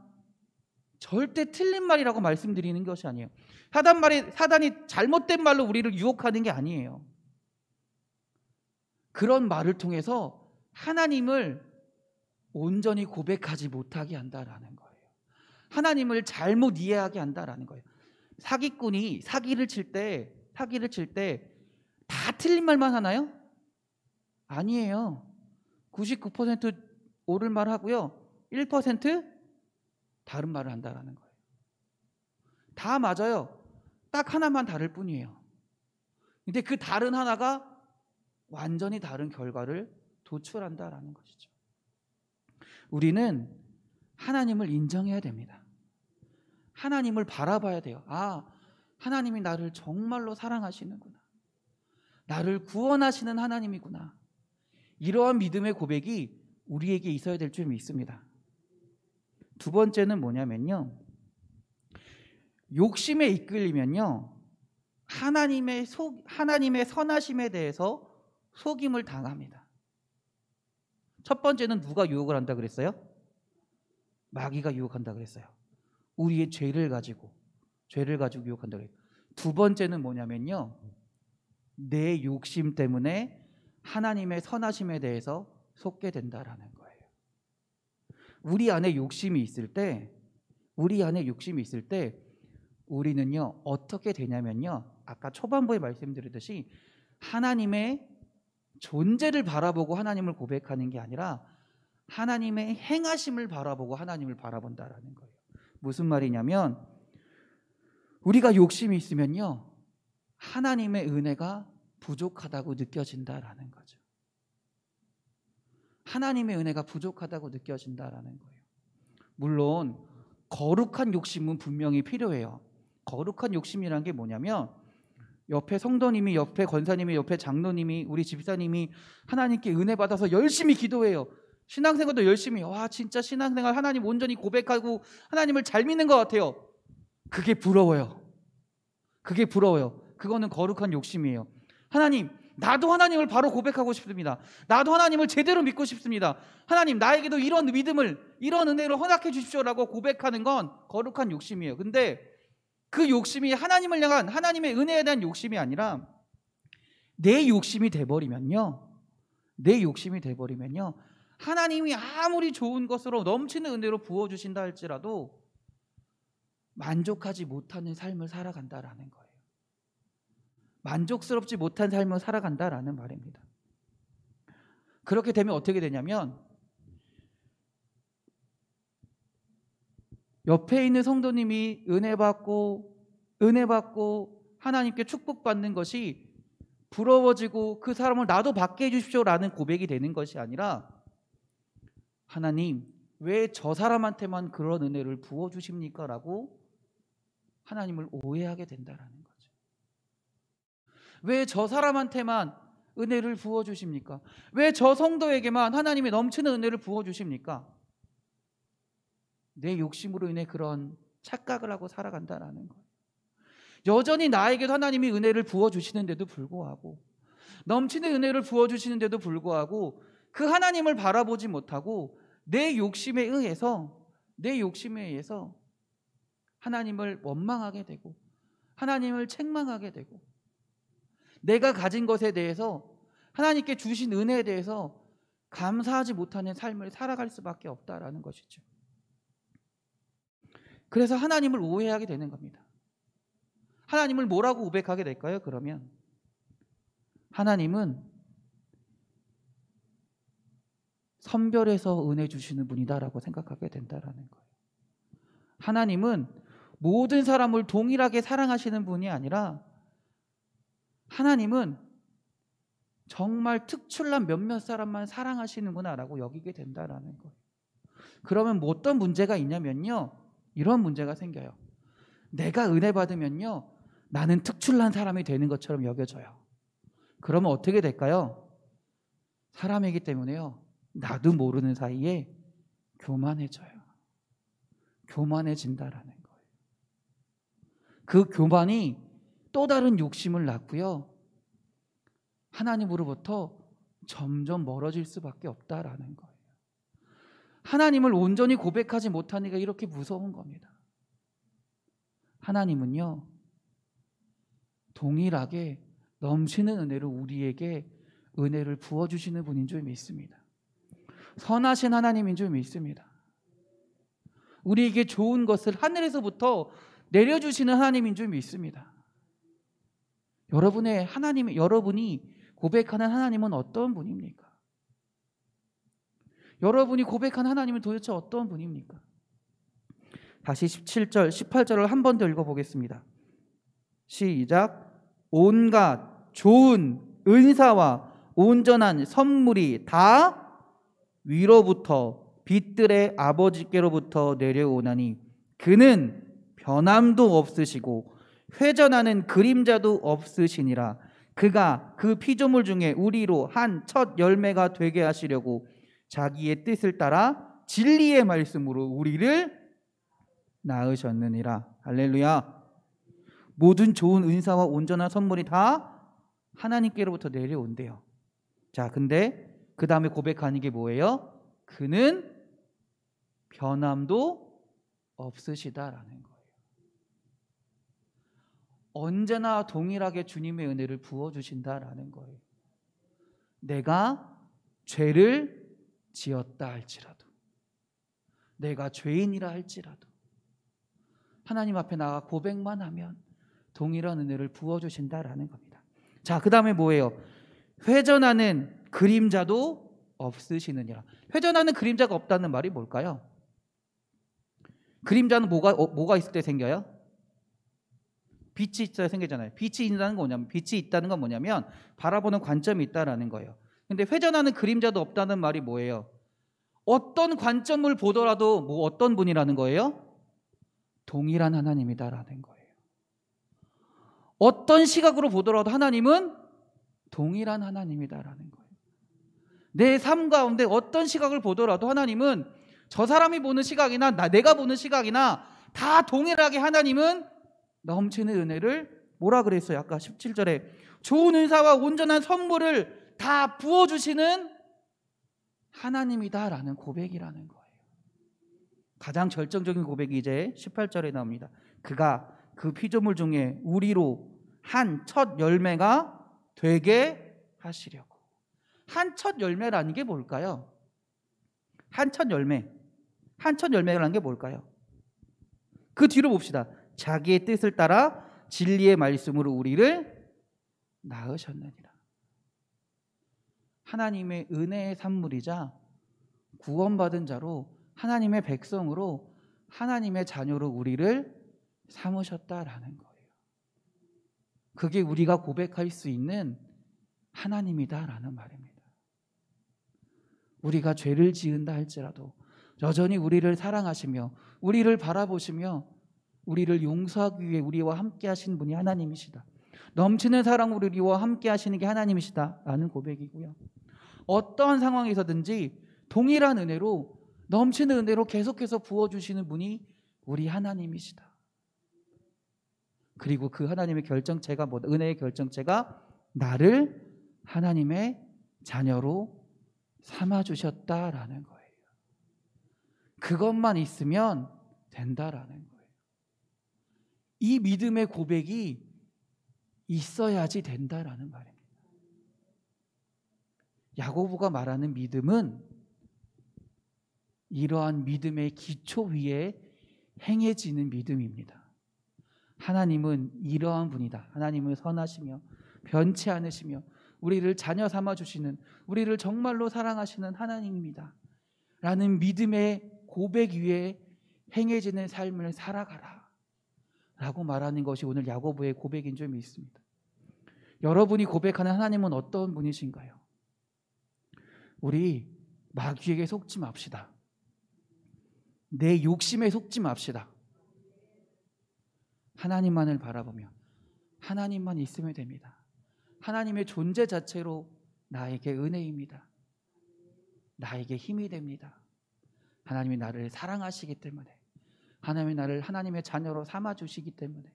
절대 틀린 말이라고 말씀드리는 것이 아니에요. 사단이 잘못된 말로 우리를 유혹하는 게 아니에요. 그런 말을 통해서 하나님을 온전히 고백하지 못하게 한다라는 거예요. 하나님을 잘못 이해하게 한다라는 거예요. 사기꾼이 사기를 칠 때 다 틀린 말만 하나요? 아니에요. 99% 옳은 말 하고요, 1% 다른 말을 한다라는 거예요. 다 맞아요. 딱 하나만 다를 뿐이에요. 근데 그 다른 하나가 완전히 다른 결과를 도출한다라는 것이죠. 우리는 하나님을 인정해야 됩니다. 하나님을 바라봐야 돼요. 하나님이 나를 정말로 사랑하시는구나. 나를 구원하시는 하나님이구나. 이러한 믿음의 고백이 우리에게 있어야 될 줄 믿습니다. 두 번째는 뭐냐면요, 욕심에 이끌리면요, 하나님의 선하심에 대해서 속임을 당합니다. 첫 번째는 누가 유혹을 한다 그랬어요? 마귀가 유혹한다 그랬어요. 우리의 죄를 가지고 유혹한다 그랬어요. 두 번째는 뭐냐면요, 내 욕심 때문에 하나님의 선하심에 대해서 속게 된다라는 거예요. 우리 안에 욕심이 있을 때 우리는요 어떻게 되냐면요, 아까 초반부에 말씀드렸듯이 하나님의 존재를 바라보고 하나님을 고백하는 게 아니라 하나님의 행하심을 바라보고 하나님을 바라본다라는 거예요. 무슨 말이냐면, 우리가 욕심이 있으면요 하나님의 은혜가 부족하다고 느껴진다라는 거죠. 하나님의 은혜가 부족하다고 느껴진다라는 거예요. 물론 거룩한 욕심은 분명히 필요해요. 거룩한 욕심이란 게 뭐냐면, 옆에 성도님이, 옆에 권사님이, 옆에 장로님이, 우리 집사님이 하나님께 은혜 받아서 열심히 기도해요. 신앙생활도 열심히, 진짜 신앙생활 하나님 온전히 고백하고 하나님을 잘 믿는 것 같아요. 그게 부러워요. 그거는 거룩한 욕심이에요. 하나님, 나도 하나님을 바로 고백하고 싶습니다. 나도 하나님을 제대로 믿고 싶습니다. 하나님, 나에게도 이런 믿음을, 이런 은혜를 허락해 주십시오라고 고백하는 건 거룩한 욕심이에요. 근데 그 욕심이 하나님을 향한, 하나님의 은혜에 대한 욕심이 아니라 내 욕심이 돼버리면요, 하나님이 아무리 좋은 것으로 넘치는 은혜로 부어주신다 할지라도 만족하지 못하는 삶을 살아간다라는 거예요. 만족스럽지 못한 삶을 살아간다라는 말입니다. 그렇게 되면 어떻게 되냐면, 옆에 있는 성도님이 은혜 받고 하나님께 축복받는 것이 부러워지고 그 사람을 나도 받게 해주십시오라는 고백이 되는 것이 아니라, 하나님, 왜 저 사람한테만 그런 은혜를 부어주십니까? 라고 하나님을 오해하게 된다라는 거죠. 왜 저 사람한테만 은혜를 부어주십니까? 왜 저 성도에게만 하나님의 넘치는 은혜를 부어주십니까? 내 욕심으로 인해 그런 착각을 하고 살아간다라는 거예요. 여전히 나에게도 하나님이 은혜를 부어주시는데도 불구하고, 넘치는 은혜를 부어주시는데도 불구하고 그 하나님을 바라보지 못하고 내 욕심에 의해서 하나님을 원망하게 되고 하나님을 책망하게 되고, 내가 가진 것에 대해서, 하나님께 주신 은혜에 대해서 감사하지 못하는 삶을 살아갈 수밖에 없다라는 것이죠. 그래서 하나님을 오해하게 되는 겁니다. 하나님을 뭐라고 고백하게 될까요? 그러면 하나님은 선별해서 은혜 주시는 분이다라고 생각하게 된다라는 거예요. 하나님은 모든 사람을 동일하게 사랑하시는 분이 아니라, 하나님은 정말 특출난 몇몇 사람만 사랑하시는구나라고 여기게 된다라는 거예요. 그러면 뭐 어떤 문제가 있냐면요, 이런 문제가 생겨요. 내가 은혜 받으면요, 나는 특출난 사람이 되는 것처럼 여겨져요. 그러면 어떻게 될까요? 사람이기 때문에요, 나도 모르는 사이에 교만해진다라는 거예요. 그 교만이 또 다른 욕심을 낳고요, 하나님으로부터 점점 멀어질 수밖에 없다라는 거예요. 하나님을 온전히 고백하지 못하니까 이렇게 무서운 겁니다. 하나님은요, 동일하게 넘치는 은혜로 우리에게 은혜를 부어주시는 분인 줄 믿습니다. 선하신 하나님인 줄 믿습니다. 우리에게 좋은 것을 하늘에서부터 내려주시는 하나님인 줄 믿습니다. 여러분이 고백하는 하나님은 어떤 분입니까? 여러분이 고백하는 하나님은 도대체 어떤 분입니까? 다시 17절, 18절을 한 번 더 읽어보겠습니다. 시작. 온갖 좋은 은사와 온전한 선물이 다 위로부터 빛들의 아버지께로부터 내려오나니, 그는 변함도 없으시고 회전하는 그림자도 없으시니라. 그가 그 피조물 중에 우리로 한 첫 열매가 되게 하시려고 자기의 뜻을 따라 진리의 말씀으로 우리를 낳으셨느니라. 할렐루야. 모든 좋은 은사와 온전한 선물이 다 하나님께로부터 내려온대요. 자, 근데 그 다음에 고백하는 게 뭐예요? 그는 변함도 없으시다라는 거예요. 언제나 동일하게 주님의 은혜를 부어주신다라는 거예요. 내가 죄를 지었다 할지라도, 내가 죄인이라 할지라도 하나님 앞에 나가 고백만 하면 동일한 은혜를 부어주신다라는 겁니다. 자, 그 다음에 뭐예요? 회전하는 그림자도 없으시느니라. 회전하는 그림자가 없다는 말이 뭘까요? 그림자는 뭐가 있을 때 생겨요? 빛이 있어야 생기잖아요. 빛이 있다는 건 뭐냐면 바라보는 관점이 있다라는 거예요. 근데 회전하는 그림자도 없다는 말이 뭐예요? 어떤 관점을 보더라도 어떤 분이라는 거예요? 동일한 하나님이다라는 거예요. 어떤 시각으로 보더라도 하나님은 동일한 하나님이다라는 거예요. 내 삶 가운데 어떤 시각을 보더라도 하나님은 저 사람이 보는 시각이나 내가 보는 시각이나 다 동일하게 하나님은 넘치는 은혜를 뭐라 그랬어요? 아까 17절에 좋은 은사와 온전한 선물을 다 부어주시는 하나님이다라는 고백이라는 거예요. 가장 절정적인 고백이 이제 18절에 나옵니다. 그가 그 피조물 중에 우리로 한 첫 열매가 되게 하시려고. 한 첫 열매라는 게 뭘까요? 한 첫 열매라는 게 뭘까요? 그 뒤로 봅시다. 자기의 뜻을 따라 진리의 말씀으로 우리를 낳으셨느니라. 하나님의 은혜의 산물이자 구원받은 자로 하나님의 백성으로 하나님의 자녀로 우리를 삼으셨다라는 거예요. 그게 우리가 고백할 수 있는 하나님이다라는 말입니다. 우리가 죄를 지은다 할지라도 여전히 우리를 사랑하시며 우리를 바라보시며 우리를 용서하기 위해 우리와 함께 하신 분이 하나님이시다. 넘치는 사랑으로 우리와 함께 하시는 게 하나님이시다 라는 고백이고요. 어떠한 상황에서든지 동일한 은혜로 넘치는 은혜로 계속해서 부어주시는 분이 우리 하나님이시다. 그리고 그 하나님의 결정체가 뭐다? 은혜의 결정체가 나를 하나님의 자녀로 삼아주셨다라는 거예요. 그것만 있으면 된다라는 거예요. 이 믿음의 고백이 있어야지 된다라는 말입니다. 야고보가 말하는 믿음은 이러한 믿음의 기초 위에 행해지는 믿음입니다. 하나님은 이러한 분이다. 하나님은 선하시며 변치 않으시며 우리를 자녀 삼아주시는, 우리를 정말로 사랑하시는 하나님입니다 라는 믿음의 고백 위에 행해지는 삶을 살아가라 라고 말하는 것이 오늘 야고보의 고백인 줄 믿습니다. 여러분이 고백하는 하나님은 어떤 분이신가요? 우리 마귀에게 속지 맙시다. 내 욕심에 속지 맙시다. 하나님만을 바라보며 하나님만 있으면 됩니다. 하나님의 존재 자체로 나에게 은혜입니다. 나에게 힘이 됩니다. 하나님이 나를 사랑하시기 때문에, 하나님이 나를 하나님의 자녀로 삼아주시기 때문에,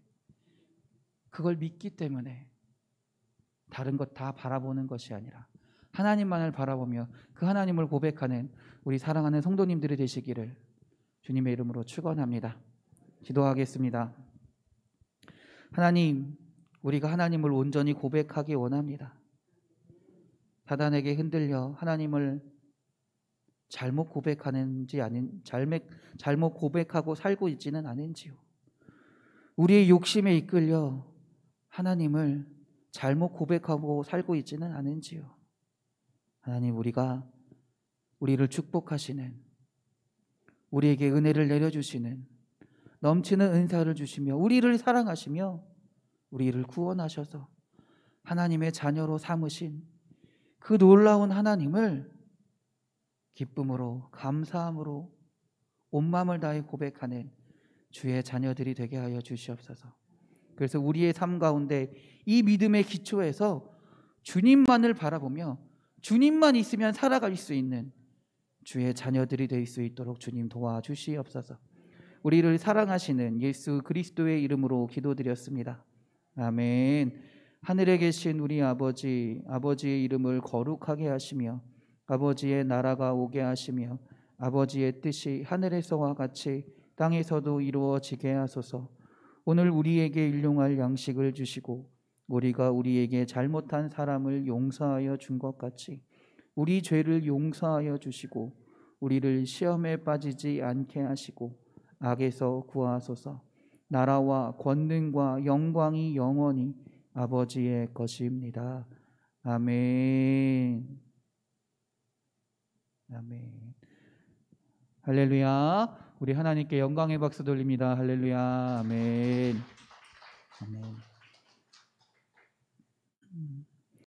그걸 믿기 때문에 다른 것 다 바라보는 것이 아니라 하나님만을 바라보며 그 하나님을 고백하는 우리 사랑하는 성도님들이 되시기를 주님의 이름으로 축원합니다. 기도하겠습니다. 하나님, 우리가 하나님을 온전히 고백하기 원합니다. 사단에게 흔들려 하나님을 잘못 고백하는지 잘못 고백하고 살고 있지는 않은지요. 우리의 욕심에 이끌려 하나님을 잘못 고백하고 살고 있지는 않은지요. 하나님, 우리를 축복하시는, 우리에게 은혜를 내려주시는, 넘치는 은사를 주시며 우리를 사랑하시며 우리를 구원하셔서 하나님의 자녀로 삼으신 그 놀라운 하나님을 기쁨으로, 감사함으로 온 마음을 다해 고백하는 주의 자녀들이 되게 하여 주시옵소서. 그래서 우리의 삶 가운데 이 믿음의 기초에서 주님만을 바라보며 주님만 있으면 살아갈 수 있는 주의 자녀들이 될 수 있도록 주님 도와주시옵소서. 우리를 사랑하시는 예수 그리스도의 이름으로 기도드렸습니다. 아멘. 하늘에 계신 우리 아버지, 아버지의 이름을 거룩하게 하시며 아버지의 나라가 오게 하시며 아버지의 뜻이 하늘에서와 같이 땅에서도 이루어지게 하소서. 오늘 우리에게 일용할 양식을 주시고 우리가 우리에게 잘못한 사람을 용서하여 준 것 같이 우리 죄를 용서하여 주시고 우리를 시험에 빠지지 않게 하시고 악에서 구하소서. 나라와 권능과 영광이 영원히 아버지의 것입니다. 아멘. 아멘. 할렐루야. 우리 하나님께 영광의 박수 돌립니다. 할렐루야. 아멘.